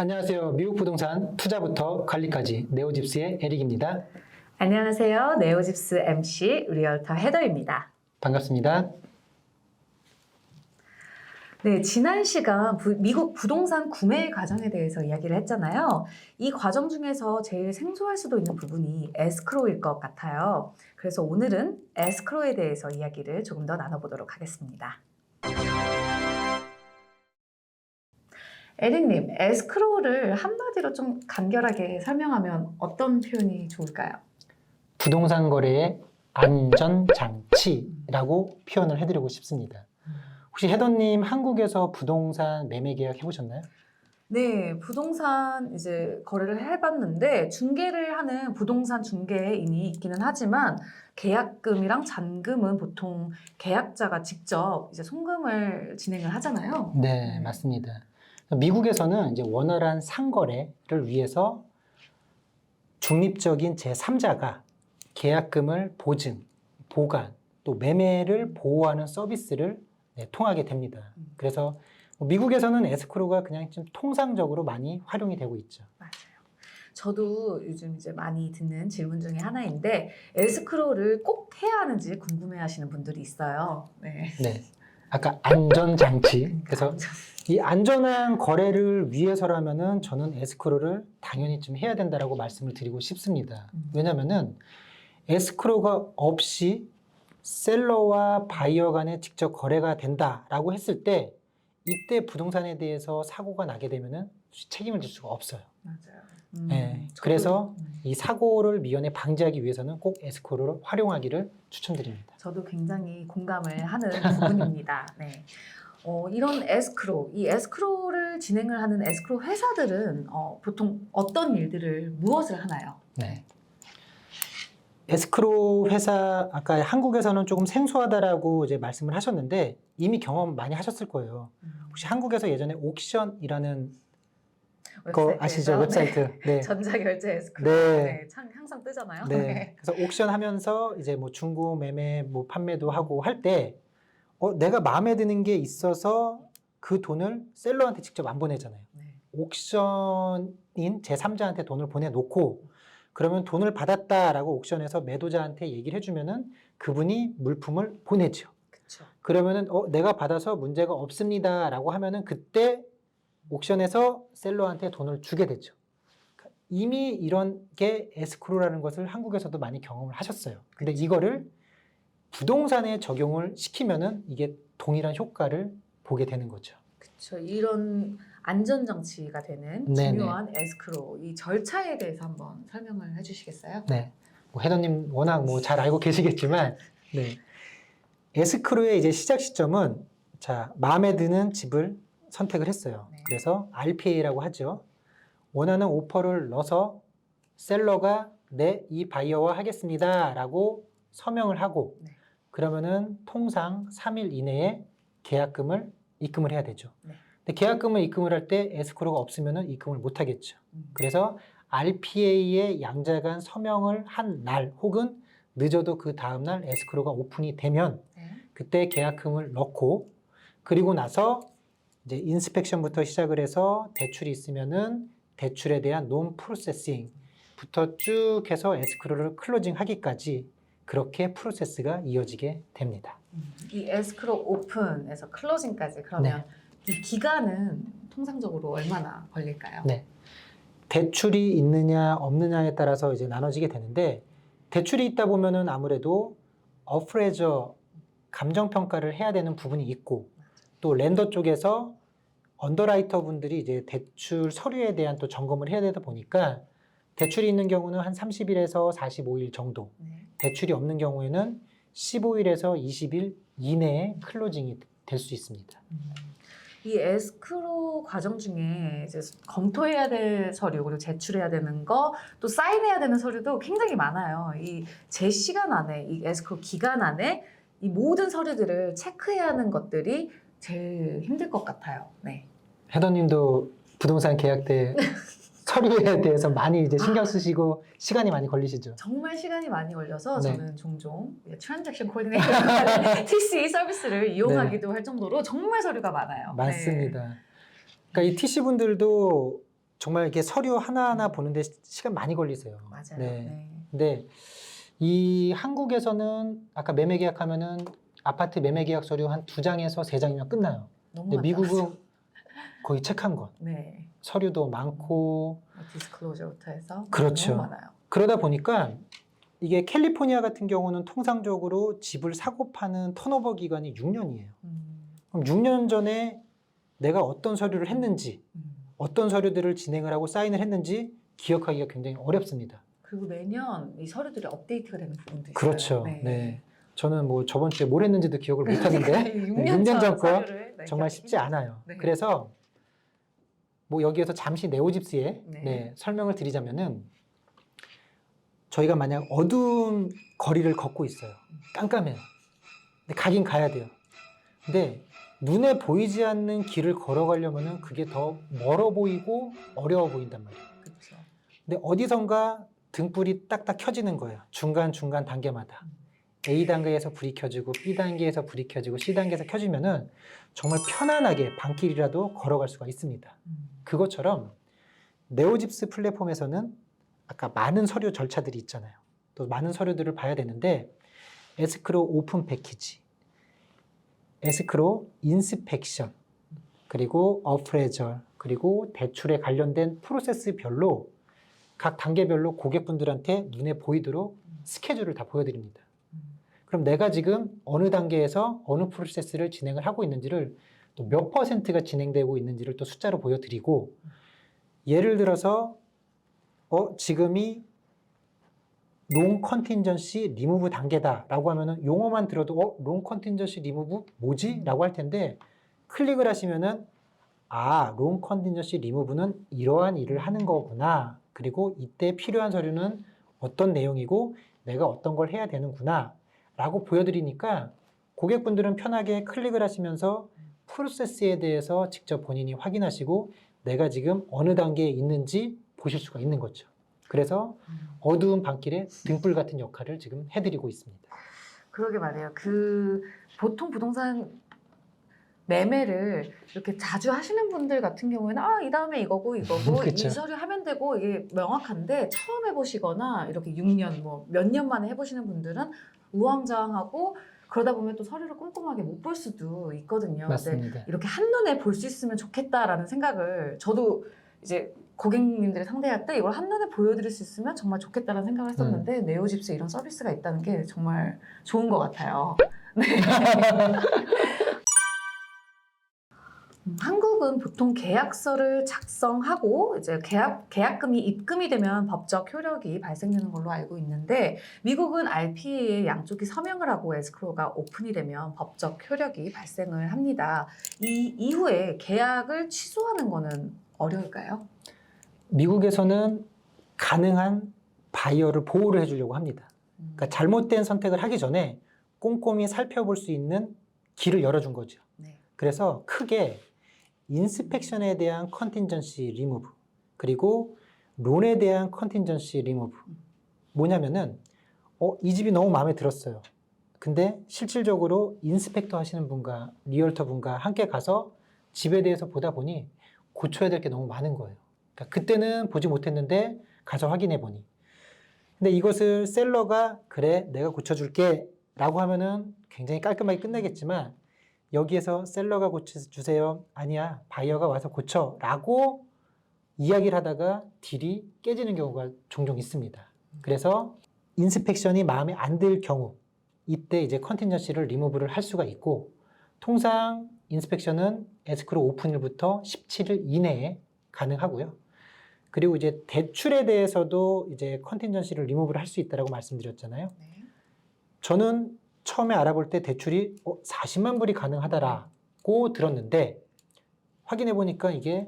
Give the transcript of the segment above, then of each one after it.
안녕하세요. 미국 부동산 투자부터 관리까지 네오집스의 에릭입니다. 안녕하세요. 네오집스 MC 리얼터 헤더입니다. 반갑습니다. 네, 지난 시간 미국 부동산 구매 과정에 대해서 이야기를 했잖아요. 이 과정 중에서 제일 생소할 수도 있는 부분이 에스크로일 것 같아요. 그래서 오늘은 에스크로에 대해서 이야기를 조금 더 나눠보도록 하겠습니다. 에릭님, 에스크로우를 한마디로 좀 간결하게 설명하면 어떤 표현이 좋을까요? 부동산 거래의 안전장치라고 표현을 해드리고 싶습니다. 혹시 헤더님 한국에서 부동산 매매 계약 해보셨나요? 네, 부동산 이제 거래를 해봤는데 중개를 하는 부동산 중개인이 있기는 하지만 계약금이랑 잔금은 보통 계약자가 직접 이제 송금을 진행을 하잖아요. 네, 맞습니다. 미국에서는 이제 원활한 상거래를 위해서 중립적인 제3자가 계약금을 보증, 보관, 또 매매를 보호하는 서비스를 통하게 됩니다. 그래서 미국에서는 에스크로가 그냥 좀 통상적으로 많이 활용이 되고 있죠. 맞아요. 저도 요즘 이제 많이 듣는 질문 중에 하나인데 에스크로를 꼭 해야 하는지 궁금해하시는 분들이 있어요. 네. 네. 아까 안전장치. 그래서 이 안전한 거래를 위해서라면은 저는 에스크로를 당연히 좀 해야 된다라고 말씀을 드리고 싶습니다. 왜냐면은 에스크로가 없이 셀러와 바이어 간에 직접 거래가 된다라고 했을 때 이때 부동산에 대해서 사고가 나게 되면은 책임을 질 수가 없어요. 맞아요. 네, 그래서 이 사고를 미연에 방지하기 위해서는 꼭 에스크로를 활용하기를 추천드립니다. 저도 굉장히 공감을 하는 부분입니다. 네. 이런 에스크로, 이 에스크로를 진행을 하는 에스크로 회사들은 보통 어떤 일들을 무엇을 하나요? 네. 에스크로 회사 아까 한국에서는 조금 생소하다라고 이제 말씀을 하셨는데 이미 경험 많이 하셨을 거예요. 혹시 한국에서 예전에 옥션이라는 거 아시죠? 웹사이트. 네. 전자결제 에스크로. 네. 네. 항상 뜨잖아요. 네. 그래서 옥션 하면서 이제 뭐 중고 매매 뭐 판매도 하고 할 때 내가 마음에 드는 게 있어서 그 돈을 셀러한테 직접 안 보내잖아요. 네. 옥션인 제3자한테 돈을 보내놓고 그러면 돈을 받았다라고 옥션에서 매도자한테 얘기를 해주면은 그분이 물품을 보내죠. 그쵸. 그러면은 내가 받아서 문제가 없습니다라고 하면은 그때 옥션에서 셀러한테 돈을 주게 되죠. 이미 이런 게 에스크로라는 것을 한국에서도 많이 경험을 하셨어요. 근데 이거를 부동산에 적용을 시키면은 이게 동일한 효과를 보게 되는 거죠. 그렇죠. 이런 안전장치가 되는 중요한 에스크로 이 절차에 대해서 한번 설명을 해주시겠어요? 네, 뭐 헤더님 워낙 뭐 잘 알고 계시겠지만, 네, 에스크로의 이제 시작 시점은 자 마음에 드는 집을 선택을 했어요. 네. 그래서 RPA라고 하죠. 원하는 오퍼를 넣어서 셀러가 네, 이 바이어와 하겠습니다라고 서명을 하고. 네. 그러면은 통상 3일 이내에 계약금을 입금을 해야 되죠. 네. 근데 계약금을 입금을 할 때 에스크로가 없으면은 입금을 못 하겠죠. 그래서 RPA에 양자간 서명을 한 날 혹은 늦어도 그 다음 날 에스크로가 오픈이 되면 그때 계약금을 넣고 그리고 나서 이제 인스펙션부터 시작을 해서 대출이 있으면은 대출에 대한 논 프로세싱부터 쭉 해서 에스크로를 클로징 하기까지 그렇게 프로세스가 이어지게 됩니다. 이 에스크로 오픈에서 클로징까지 그러면 이 기간은 통상적으로 얼마나 걸릴까요? 네. 대출이 있느냐 없느냐에 따라서 이제 나눠지게 되는데 대출이 있다 보면은 아무래도 어프레저 감정 평가를 해야 되는 부분이 있고 또 렌더 쪽에서 언더라이터 분들이 이제 대출 서류에 대한 또 점검을 해야 되다 보니까 대출이 있는 경우는 한 30일에서 45일 정도, 대출이 없는 경우에는 15일에서 20일 이내에 클로징이 될 수 있습니다. 이 에스크로 과정 중에 이제 검토해야 될 서류 그리고 제출해야 되는 거 또 사인해야 되는 서류도 굉장히 많아요. 이 제 시간 안에 이 에스크로 기간 안에 이 모든 서류들을 체크해야 하는 것들이 제일 힘들 것 같아요. 네. 헤더님도 부동산 계약 때 서류에 대해서 많이 이제 신경 쓰시고 시간이 많이 걸리시죠? 정말 시간이 많이 걸려서 네. 저는 종종 트랜잭션 코디네이터 TC 서비스를 이용하기도 할 정도로 정말 서류가 많아요. 맞습니다. 그러니까 이 TC 분들도 정말 이렇게 서류 하나하나 보는데 시간 많이 걸리세요. 맞아요. 네. 네. 근데 이 한국에서는 아까 매매 계약하면은 아파트 매매 계약 서류 한 2장에서 3장이면 끝나요. 너무 근데 많다. 미국은 거의 책 한 권. 네. 서류도 많고 디스클로저부터 해서 그렇죠. 너무 많아요. 그러다 보니까 이게 캘리포니아 같은 경우는 통상적으로 집을 사고 파는 턴오버 기간이 6년이에요. 그럼 6년 전에 내가 어떤 서류를 했는지, 어떤 서류들을 진행을 하고 사인을 했는지 기억하기가 굉장히 어렵습니다. 그리고 매년 이 서류들이 업데이트가 되는 부분도 있어요. 그렇죠. 네. 저는 뭐 저번 주에 뭘 했는지도 기억을 못 하는데 6년 전 거 서류를 정말 쉽지 않아요. 네. 그래서 뭐 여기에서 잠시 네오집스에 네. 설명을 드리자면은 저희가 만약 어두운 거리를 걷고 있어요. 깜깜해요. 근데 가긴 가야 돼요. 근데 눈에 보이지 않는 길을 걸어가려면은 그게 더 멀어 보이고 어려워 보인단 말이에요. 그렇죠. 근데 어디선가 등불이 딱딱 켜지는 거예요. 중간중간 단계마다. A 단계에서 불이 켜지고 B 단계에서 불이 켜지고 C 단계에서 켜지면은 정말 편안하게 방길이라도 걸어갈 수가 있습니다. 그것처럼 네오집스 플랫폼에서는 아까 많은 서류 절차들이 있잖아요. 또 많은 서류들을 봐야 되는데 에스크로 오픈 패키지, 에스크로 인스펙션, 그리고 어프레절, 그리고 대출에 관련된 프로세스별로 각 단계별로 고객분들한테 눈에 보이도록 스케줄을 다 보여드립니다. 그럼 내가 지금 어느 단계에서 어느 프로세스를 진행을 하고 있는지를 또 몇 %가 진행되고 있는지를 또 숫자로 보여드리고 예를 들어서 지금이 롱 컨틴전시 리무브 단계다라고 하면은 용어만 들어도 롱 컨틴전시 리무브 뭐지? 라고 할 텐데 클릭을 하시면은 롱 컨틴전시 리무브는 이러한 일을 하는 거구나. 그리고 이때 필요한 서류는 어떤 내용이고 내가 어떤 걸 해야 되는구나 라고 보여드리니까 고객분들은 편하게 클릭을 하시면서 프로세스에 대해서 직접 본인이 확인하시고 내가 지금 어느 단계에 있는지 보실 수가 있는 거죠. 그래서 어두운 밤길에 등불 같은 역할을 지금 해드리고 있습니다. 그러게 말이에요. 보통 부동산 매매를 이렇게 자주 하시는 분들 같은 경우에는 이 다음에 이거고 이 그쵸. 서류 하면 되고 이게 명확한데 처음 해보시거나 이렇게 6년 뭐 몇 년 만에 해보시는 분들은 우왕좌왕하고 그러다 보면 또 서류를 꼼꼼하게 못 볼 수도 있거든요. 맞습니다. 근데 이렇게 한눈에 볼 수 있으면 좋겠다라는 생각을 저도 이제 고객님들을 상대할 때 이걸 한눈에 보여드릴 수 있으면 정말 좋겠다라는 생각을 했었는데 네오집스에 이런 서비스가 있다는 게 정말 좋은 것 같아요. 네. 한국은 보통 계약서를 작성하고 이제 계약금이 입금이 되면 법적 효력이 발생되는 걸로 알고 있는데 미국은 RPA에 양쪽이 서명을 하고 에스크로가 오픈이 되면 법적 효력이 발생을 합니다. 이 이후에 계약을 취소하는 거는 어려울까요? 미국에서는 가능한 바이어를 보호를 해주려고 합니다. 그러니까 잘못된 선택을 하기 전에 꼼꼼히 살펴볼 수 있는 길을 열어준 거죠. 네. 그래서 크게 인스펙션에 대한 컨틴전시 리무브 그리고 론에 대한 컨틴전시 리무브 뭐냐면은 이 집이 너무 마음에 들었어요. 근데 실질적으로 인스펙터 하시는 분과 리얼터 분과 함께 가서 집에 대해서 보다 보니 고쳐야 될 게 너무 많은 거예요. 그러니까 그때는 보지 못했는데 가서 확인해 보니 근데 이것을 셀러가 그래 내가 고쳐줄게 라고 하면은 굉장히 깔끔하게 끝나겠지만 여기에서 셀러가 고쳐주세요. 아니야, 바이어가 와서 고쳐. 라고 이야기를 하다가 딜이 깨지는 경우가 종종 있습니다. 그래서 인스펙션이 마음에 안 들 경우 이때 이제 컨틴전시를 리무브를 할 수가 있고 통상 인스펙션은 에스크로 오픈일부터 17일 이내에 가능하고요. 그리고 이제 대출에 대해서도 이제 컨틴전시를 리무브를 할 수 있다고 말씀드렸잖아요. 네. 저는 처음에 알아볼 때 대출이 40만 불이 가능하다라고 들었는데 확인해 보니까 이게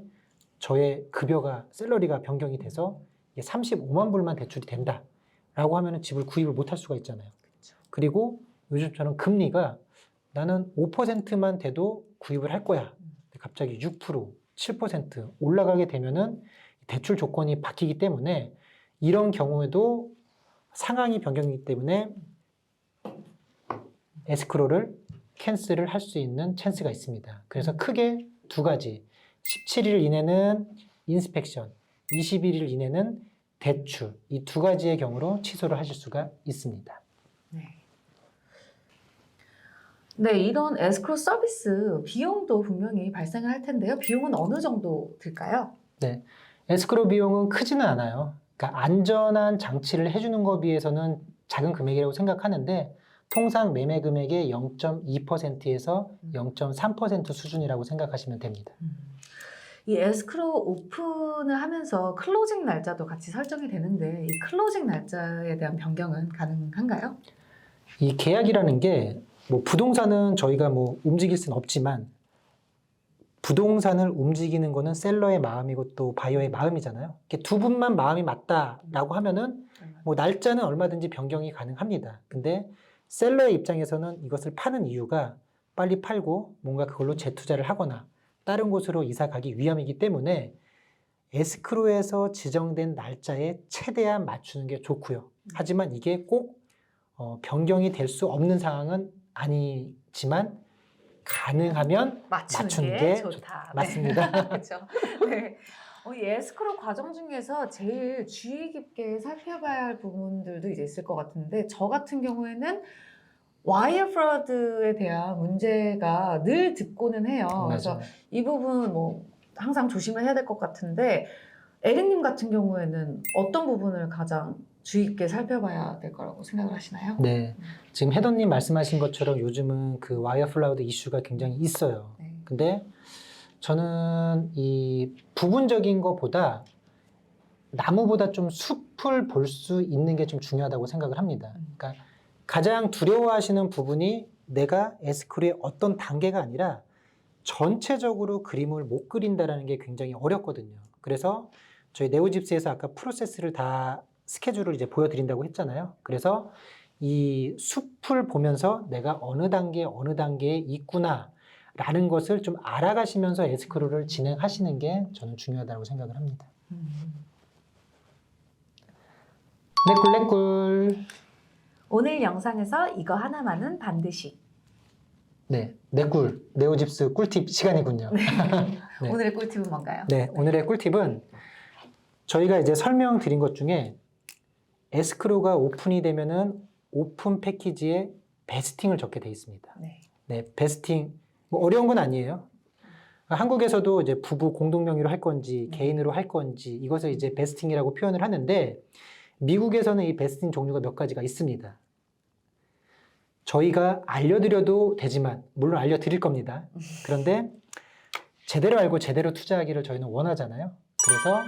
저의 급여가 샐러리가 변경이 돼서 35만 불만 대출이 된다라고 하면 집을 구입을 못할 수가 있잖아요. 그렇죠. 그리고 요즘처럼 금리가 나는 5%만 돼도 구입을 할 거야. 갑자기 6%, 7% 올라가게 되면은 대출 조건이 바뀌기 때문에 이런 경우에도 상황이 변경이기 때문에 에스크로를 캔슬을 할 수 있는 찬스가 있습니다. 그래서 크게 두 가지. 17일 이내는 인스펙션, 21일 이내는 대출, 이 두 가지의 경우로 취소를 하실 수가 있습니다. 네. 네, 이런 에스크로 서비스 비용도 분명히 발생을 할 텐데요. 비용은 어느 정도 들까요? 네, 에스크로 비용은 크지는 않아요. 그러니까 안전한 장치를 해주는 것에 비해서는 작은 금액이라고 생각하는데 통상 매매 금액의 0.2%에서 0.3% 수준이라고 생각하시면 됩니다. 이 에스크로 오픈을 하면서 클로징 날짜도 같이 설정이 되는데 이 클로징 날짜에 대한 변경은 가능한가요? 이 계약이라는 게 뭐 부동산은 저희가 뭐 움직일 수는 없지만 부동산을 움직이는 거는 셀러의 마음이고 또 바이어의 마음이잖아요. 이렇게 두 분만 마음이 맞다라고 하면은 뭐 날짜는 얼마든지 변경이 가능합니다. 근데 셀러의 입장에서는 이것을 파는 이유가 빨리 팔고 뭔가 그걸로 재투자를 하거나 다른 곳으로 이사 가기 위함이기 때문에 에스크로에서 지정된 날짜에 최대한 맞추는 게 좋고요. 하지만 이게 꼭 변경이 될 수 없는 상황은 아니지만 가능하면 맞추는 게 좋다. 맞습니다. 네. 그렇죠. 네. 이 에스크로 과정 중에서 제일 주의 깊게 살펴봐야 할 부분들도 이제 있을 것 같은데 저 같은 경우에는 와이어 프로드에 대한 문제가 늘 듣고는 해요. 그래서 맞아요. 이 부분 뭐 항상 조심을 해야 될 것 같은데 에릭님 같은 경우에는 어떤 부분을 가장 주의 깊게 살펴봐야 될 거라고 생각을 하시나요? 네, 지금 해던님 말씀하신 것처럼 요즘은 그 와이어 플라우드 이슈가 굉장히 있어요. 네. 근데 저는 이 부분적인 것보다 나무보다 좀 숲을 볼 수 있는 게 좀 중요하다고 생각을 합니다. 그러니까 가장 두려워하시는 부분이 내가 에스크로의 어떤 단계가 아니라 전체적으로 그림을 못 그린다는 게 굉장히 어렵거든요. 그래서 저희 네오집스에서 아까 프로세스를 다 스케줄을 이제 보여드린다고 했잖아요. 그래서 이 숲을 보면서 내가 어느 단계에 있구나 라는 것을 좀 알아가시면서 에스크로를 진행하시는 게 저는 중요하다고 생각을 합니다. 내꿀. 오늘 영상에서 이거 하나만은 반드시. 네, 내꿀, 네오집스 꿀팁 시간이군요. 네. 오늘의 꿀팁은 뭔가요? 네, 오늘의 꿀팁은 저희가 이제 설명드린 것 중에 에스크로가 오픈이 되면은 오픈 패키지에 베스팅을 적게 돼 있습니다. 네. 네, 베스팅 뭐 어려운 건 아니에요. 한국에서도 이제 부부 공동 명의로 할 건지 개인으로 할 건지 이것을 이제 베스팅이라고 표현을 하는데 미국에서는 이 베스팅 종류가 몇 가지가 있습니다. 저희가 알려드려도 되지만 물론 알려드릴 겁니다. 그런데 제대로 알고 제대로 투자하기를 저희는 원하잖아요. 그래서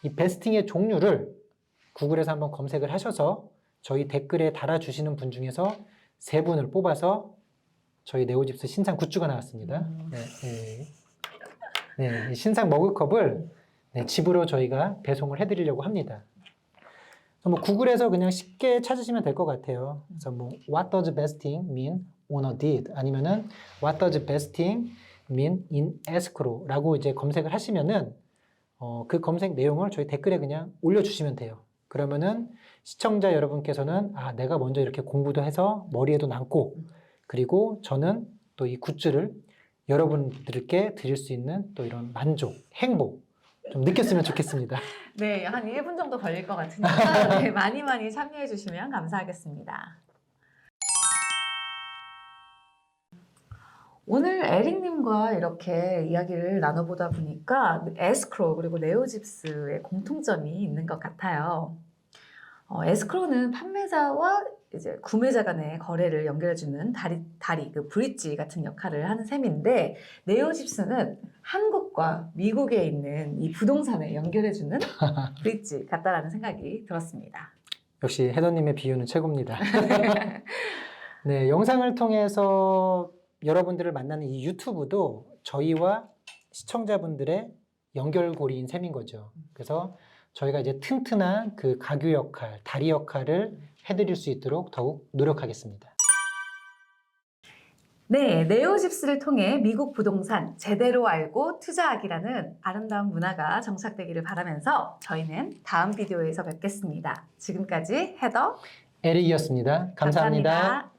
이 베스팅의 종류를 구글에서 한번 검색을 하셔서 저희 댓글에 달아주시는 분 중에서 3분을 뽑아서 저희 네오집스 신상 굿즈가 나왔습니다. 네, 신상 머그컵을 집으로 저희가 배송을 해드리려고 합니다. 뭐 구글에서 그냥 쉽게 찾으시면 될 것 같아요. 그래서 뭐 What does vesting mean on a deed? 아니면은 What does vesting mean in escrow라고 이제 검색을 하시면은 그 검색 내용을 저희 댓글에 그냥 올려주시면 돼요. 그러면은 시청자 여러분께서는 아 내가 먼저 이렇게 공부도 해서 머리에도 남고 그리고 저는 또 이 굿즈를 여러분들께 드릴 수 있는 또 이런 만족, 행복 좀 느꼈으면 좋겠습니다. 네, 한 1분 정도 걸릴 것 같으니까 네, 많이 참여해 주시면 감사하겠습니다. 오늘 에릭님과 이렇게 이야기를 나눠보다 보니까 에스크로 그리고 네오집스의 공통점이 있는 것 같아요. 에스크로는 판매자와 이제 구매자 간의 거래를 연결해주는 다리, 그 브릿지 같은 역할을 하는 셈인데 네오집스는 한국과 미국에 있는 이 부동산을 연결해주는 브릿지 같다라는 생각이 들었습니다. 역시 해더님의 비유는 최고입니다. 네, 영상을 통해서 여러분들을 만나는 이 유튜브도 저희와 시청자분들의 연결고리인 셈인 거죠. 그래서 저희가 이제 튼튼한 그 가교 역할, 다리 역할을 해드릴 수 있도록 더욱 노력하겠습니다. 네, 네오집스를 통해 미국 부동산 제대로 알고 투자하기라는 아름다운 문화가 정착되기를 바라면서 저희는 다음 비디오에서 뵙겠습니다. 지금까지 헤더 에릭이었습니다. 감사합니다.